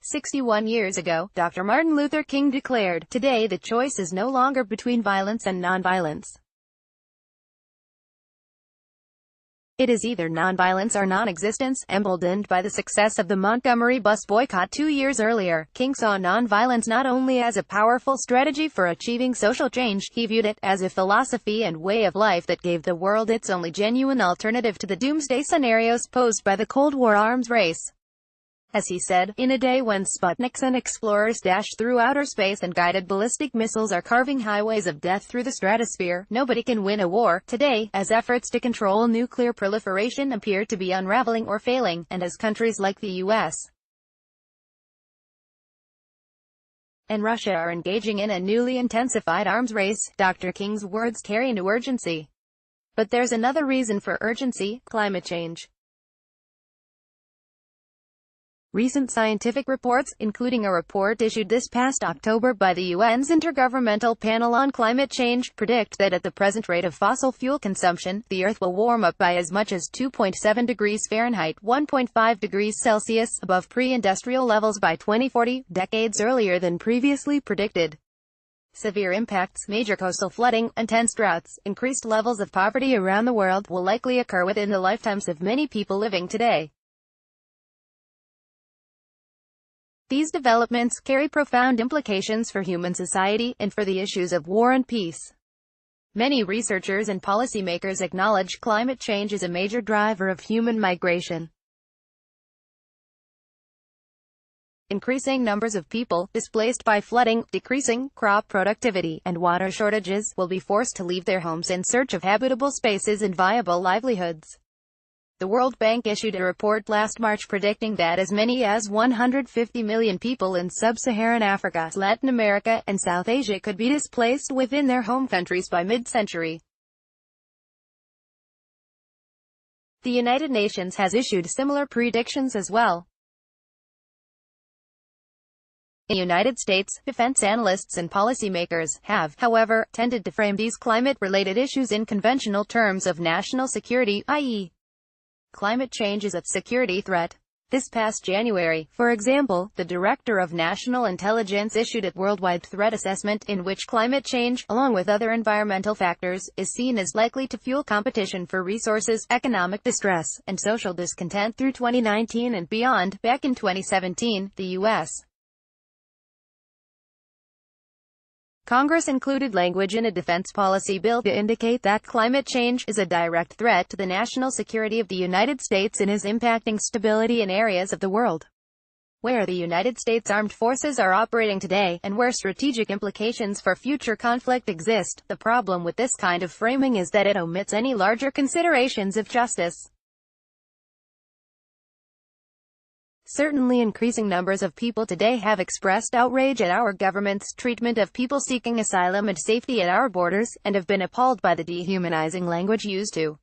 "61 years ago, Dr. Martin Luther King declared, 'Today the choice is no longer between violence and nonviolence. It is either nonviolence or non-existence.'" Emboldened by the success of the Montgomery Bus Boycott 2 years earlier, King saw nonviolence not only as a powerful strategy for achieving social change, he viewed it as a philosophy and way of life that gave the world its only genuine alternative to the doomsday scenarios posed by the Cold War arms race. As he said, "In a day when Sputniks and explorers dash through outer space and guided ballistic missiles are carving highways of death through the stratosphere, nobody can win a war. Today, as efforts to control nuclear proliferation appear to be unraveling or failing, and as countries like the U.S. and Russia are engaging in a newly intensified arms race," Dr. King's words carry new urgency. But there's another reason for urgency: climate change. Recent scientific reports, including a report issued this past October by the UN's Intergovernmental Panel on Climate Change, predict that at the present rate of fossil fuel consumption, the Earth will warm up by as much as 2.7 degrees Fahrenheit, 1.5 degrees Celsius, above pre-industrial levels by 2040, decades earlier than previously predicted. Severe impacts, major coastal flooding, intense droughts, increased levels of poverty around the world, will likely occur within the lifetimes of many people living today. These developments carry profound implications for human society, and for the issues of war and peace. Many researchers and policymakers acknowledge climate change is a major driver of human migration. Increasing numbers of people, displaced by flooding, decreasing crop productivity, and water shortages, will be forced to leave their homes in search of habitable spaces and viable livelihoods. The World Bank issued a report last March predicting that as many as 150 million people in sub-Saharan Africa, Latin America, and South Asia could be displaced within their home countries by mid-century. The United Nations has issued similar predictions as well. In the United States, defense analysts and policymakers have, however, tended to frame these climate-related issues in conventional terms of national security, i.e., climate change is a security threat. This past January, for example, the Director of National Intelligence issued a worldwide threat assessment, in which climate change, along with other environmental factors, is seen as likely to fuel competition for resources, economic distress, and social discontent through 2019 and beyond. Back in 2017, the U.S. Congress included language in a defense policy bill to indicate that climate change is a direct threat to the national security of the United States and is impacting stability in areas of the world where the United States Armed Forces are operating today, and where strategic implications for future conflict exist. The problem with this kind of framing is that it omits any larger considerations of justice. Certainly increasing numbers of people today have expressed outrage at our government's treatment of people seeking asylum and safety at our borders, and have been appalled by the dehumanizing language used to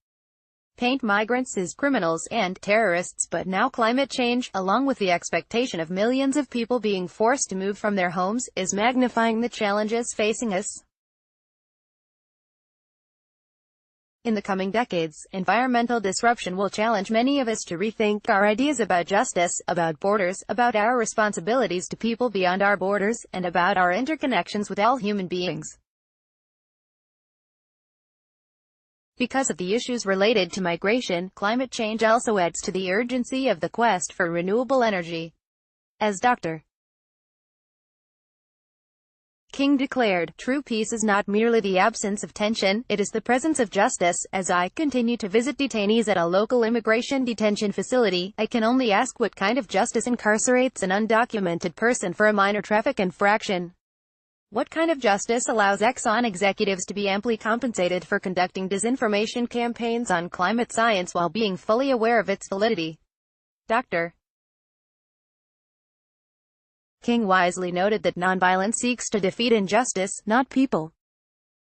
paint migrants as criminals and terrorists. But now climate change, along with the expectation of millions of people being forced to move from their homes, is magnifying the challenges facing us. In the coming decades, environmental disruption will challenge many of us to rethink our ideas about justice, about borders, about our responsibilities to people beyond our borders, and about our interconnections with all human beings. Because of the issues related to migration, climate change also adds to the urgency of the quest for renewable energy. As Dr. King declared, "True peace is not merely the absence of tension, it is the presence of justice. As I continue to visit detainees at a local immigration detention facility, I can only ask what kind of justice incarcerates an undocumented person for a minor traffic infraction? What kind of justice allows Exxon executives to be amply compensated for conducting disinformation campaigns on climate science while being fully aware of its validity?" Dr. King wisely noted that nonviolence seeks to defeat injustice, not people.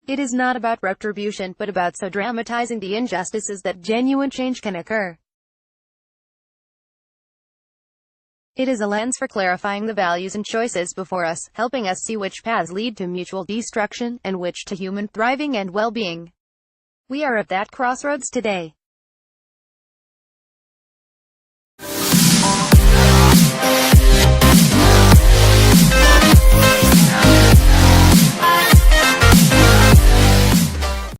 It is not about retribution, but about so dramatizing the injustices that genuine change can occur. It is a lens for clarifying the values and choices before us, helping us see which paths lead to mutual destruction, and which to human thriving and well-being. We are at that crossroads today.